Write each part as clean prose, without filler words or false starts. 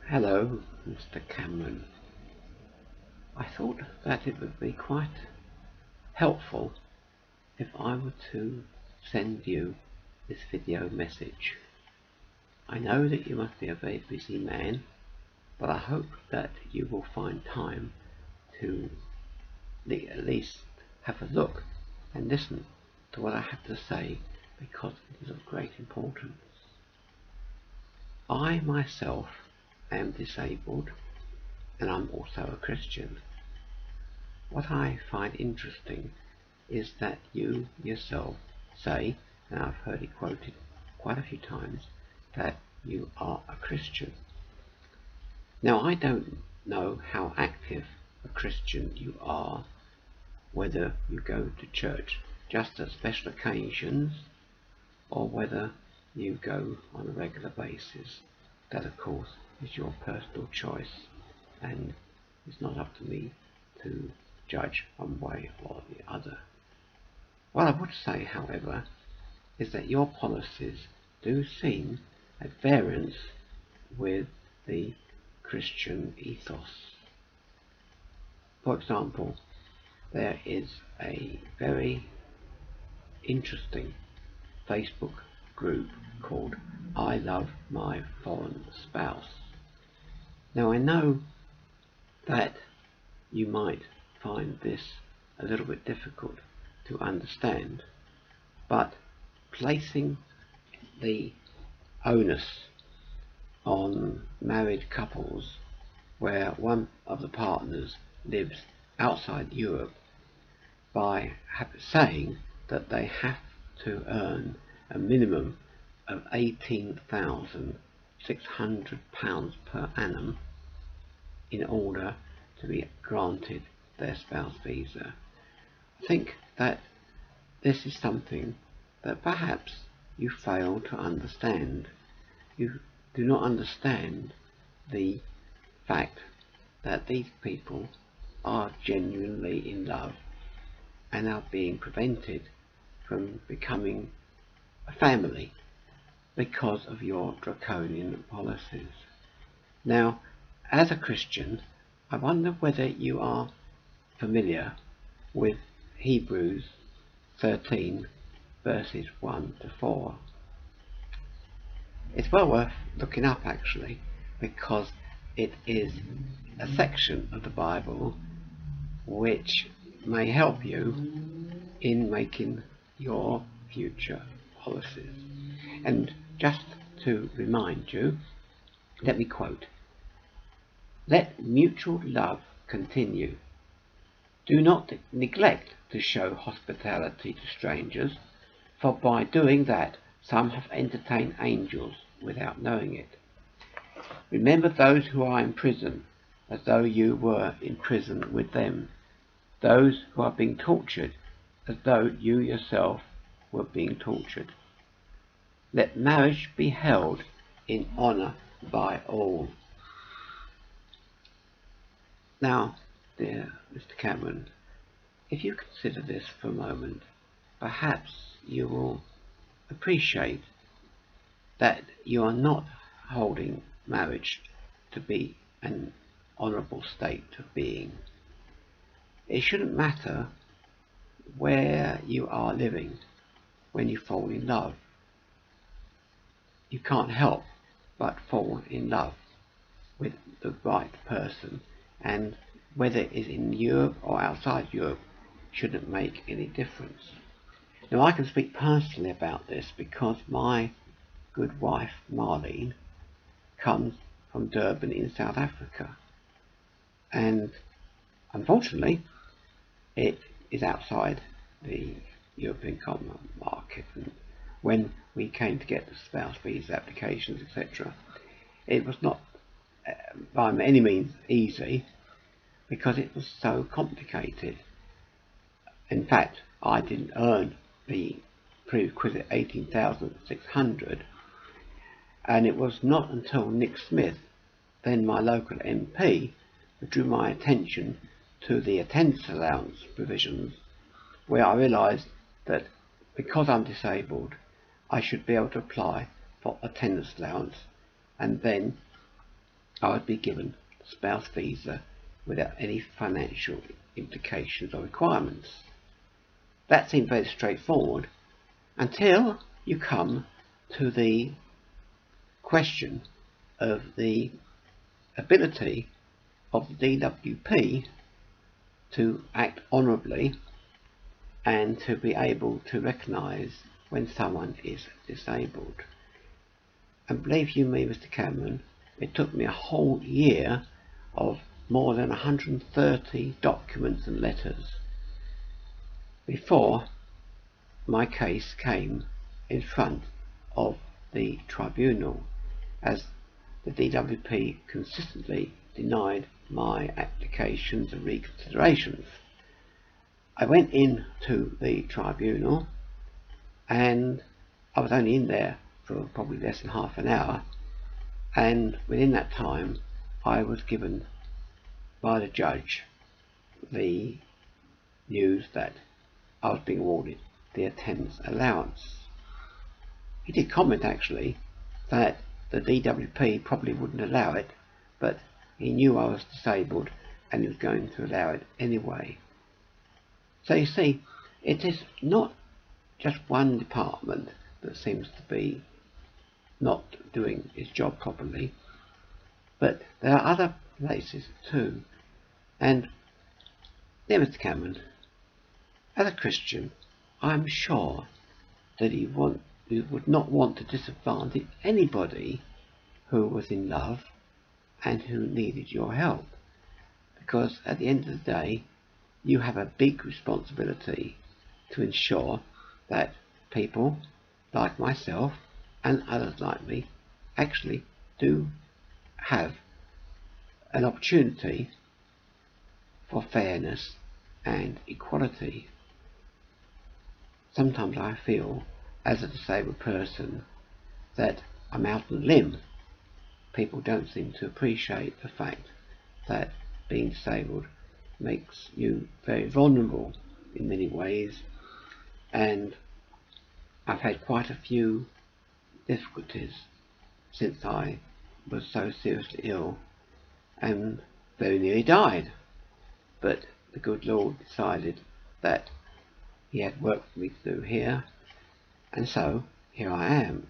Hello, Mr. Cameron. I thought that it would be quite helpful if I were to send you this video message. I know that you must be a very busy man, but I hope that you will find time to at least have a look and listen to what I have to say, because it is of great importance. I myself am disabled, and I'm also a Christian. What I find interesting is that you yourself say, and I've heard it quoted quite a few times, that you are a Christian. Now, I don't know how active a Christian you are, whether you go to church just at special occasions or whether you go on a regular basis. That, of course, is your personal choice, and it's not up to me to judge one way or the other. What I would say, however, is that your policies do seem at variance with the Christian ethos. For example, there is a very interesting Facebook group called I Love My Foreign Spouse. Now, I know that you might find this a little bit difficult to understand, but placing the onus on married couples where one of the partners lives outside Europe by saying that they have to earn a minimum of £18,600 per annum in order to be granted their spouse visa. I think that this is something that perhaps you fail to understand. You do not understand the fact that these people are genuinely in love and are being prevented from becoming a family because of your draconian policies. Now, as a Christian, I wonder whether you are familiar with Hebrews 13 verses 1 to 4. It's well worth looking up, actually, because it is a section of the Bible which may help you in making your future policies. And just to remind you, let me quote: "Let mutual love continue. Do not neglect to show hospitality to strangers, for by doing that some have entertained angels without knowing it. Remember those who are in prison, as though you were in prison with them, those who are being tortured, as though you yourself were being tortured. Let marriage be held in honour by all." Now, dear Mr. Cameron, if you consider this for a moment, perhaps you will appreciate that you are not holding marriage to be an honourable state of being. It shouldn't matter where you are living when you fall in love. You can't help but fall in love with the right person, and whether it is in Europe or outside Europe shouldn't make any difference. Now, I can speak personally about this because my good wife Marlene comes from Durban in South Africa, and unfortunately it is outside the European common market. And when we came to get the spouse visa applications, etc., it was not by any means easy, because it was so complicated. In fact, I didn't earn the prerequisite 18,600, and it was not until Nick Smith, then my local MP, drew my attention to the attendance allowance provisions, where I realised that because I'm disabled, I should be able to apply for attendance allowance, and then I would be given a spouse visa without any financial implications or requirements. That seemed very straightforward until you come to the question of the ability of the DWP to act honourably and to be able to recognise when someone is disabled. And believe you me, Mr. Cameron, it took me a whole year of more than 130 documents and letters before my case came in front of the tribunal, as the DWP consistently denied my applications and reconsiderations. I went into the tribunal and I was only in there for probably less than half an hour, and within that time I was given by the judge the news that I was being awarded the attendance allowance. He did comment actually that the DWP probably wouldn't allow it, but he knew I was disabled and he was going to allow it anyway. So you see, it is not just one department that seems to be not doing its job properly, but there are other places too. And dear Mr. Cameron, as a Christian, I'm sure that you would not want to disadvantage anybody who was in love and who needed your help, because at the end of the day you have a big responsibility to ensure that people like myself and others like me actually do have an opportunity for fairness and equality. Sometimes I feel, as a disabled person, that I'm out on a limb. People don't seem to appreciate the fact that being disabled makes you very vulnerable in many ways, and I've had quite a few difficulties since I was so seriously ill and very nearly died. But the good Lord decided that he had work for me to do here, and so here I am.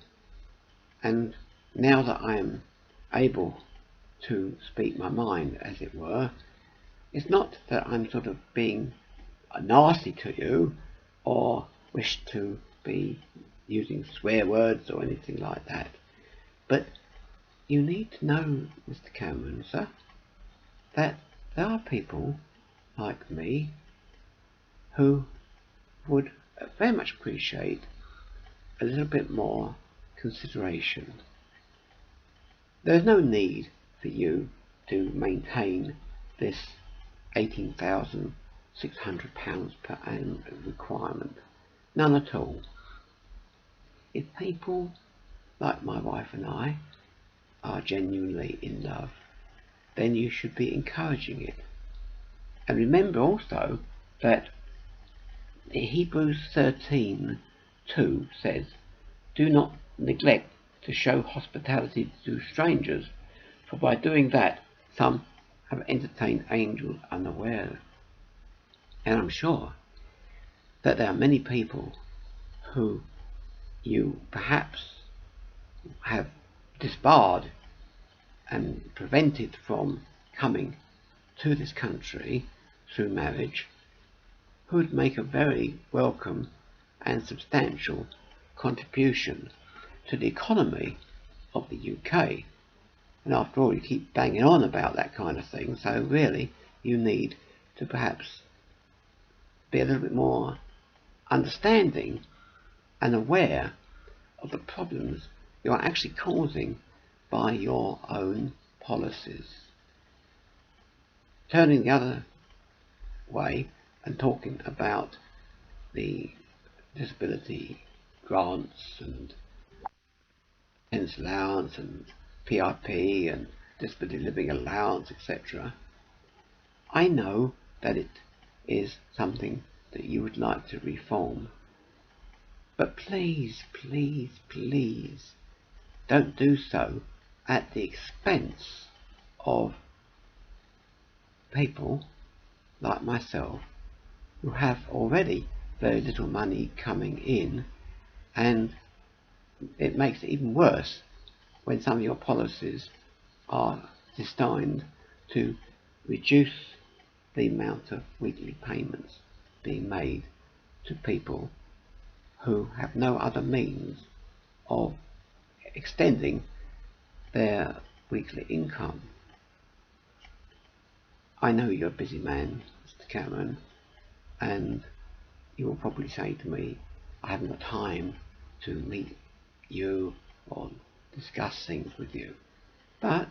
And now that I am able to speak my mind, as it were, it's not that I'm sort of being nasty to you or wish to be using swear words or anything like that, but you need to know, Mr. Cameron, sir, that there are people like me who would very much appreciate a little bit more consideration. There's no need for you to maintain this £18,600 per annum requirement. None at all. If people like my wife and I are genuinely in love, then you should be encouraging it. And remember also that Hebrews 13:2 says, "Do not neglect to show hospitality to strangers, for by doing that some have entertained angels unaware." And I'm sure that there are many people who you perhaps have disbarred and prevented from coming to this country through marriage, who would make a very welcome and substantial contribution to the economy of the UK. And after all, you keep banging on about that kind of thing, so really you need to perhaps be a little bit more understanding and aware of the problems you are actually causing by your own policies. Turning the other way and talking about the disability grants and attendance allowance and PIP and disability living allowance, etc. I know that it is something that you would like to reform, but please, please, please don't do so at the expense of people like myself who have already very little money coming in, and it makes it even worse when some of your policies are designed to reduce the amount of weekly payments being made to people who have no other means of extending their weekly income. I know you're a busy man, Mr. Cameron, and you will probably say to me, I haven't got time to meet you or discuss things with you. But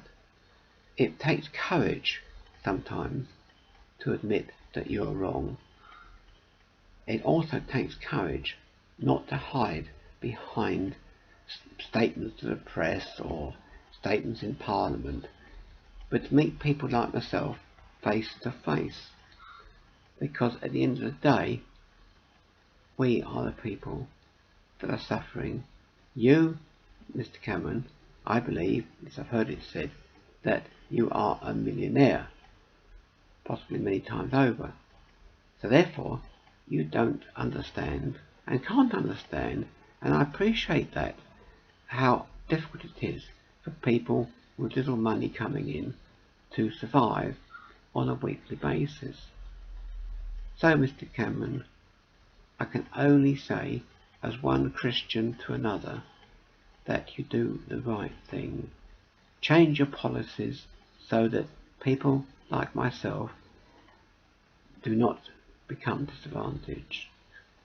it takes courage sometimes to admit that you're wrong. It also takes courage not to hide behind statements to the press or statements in Parliament, but to meet people like myself face to face. Because at the end of the day, we are the people that are suffering. You, Mr. Cameron, I believe, as I've heard it said, that you are a millionaire, possibly many times over. So therefore, you don't understand and can't understand, and I appreciate that, how difficult it is for people with little money coming in to survive on a weekly basis. So, Mr. Cameron, I can only say, as one Christian to another, that you do the right thing. Change your policies so that people like myself do not become disadvantaged.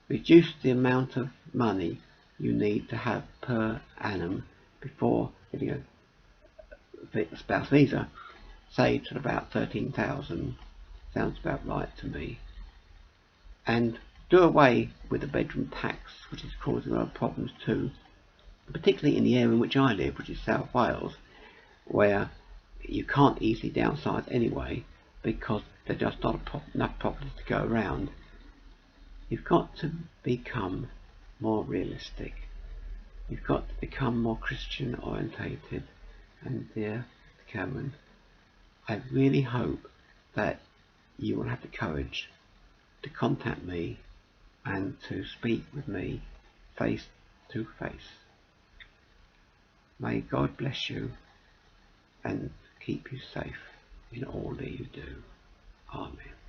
Reduce the amount of money you need to have per annum before getting a spouse visa, say to about 13,000. Sounds about right to me. And do away with the bedroom tax, which is causing a lot of problems too, particularly in the area in which I live, which is South Wales, where you can't easily downsize anyway because there's just not enough properties to go around. You've got to become more realistic. You've got to become more Christian orientated. And dear Cameron, I really hope that you will have the courage to contact me and to speak with me face to face. May God bless you and keep you safe in all that you do. Amen.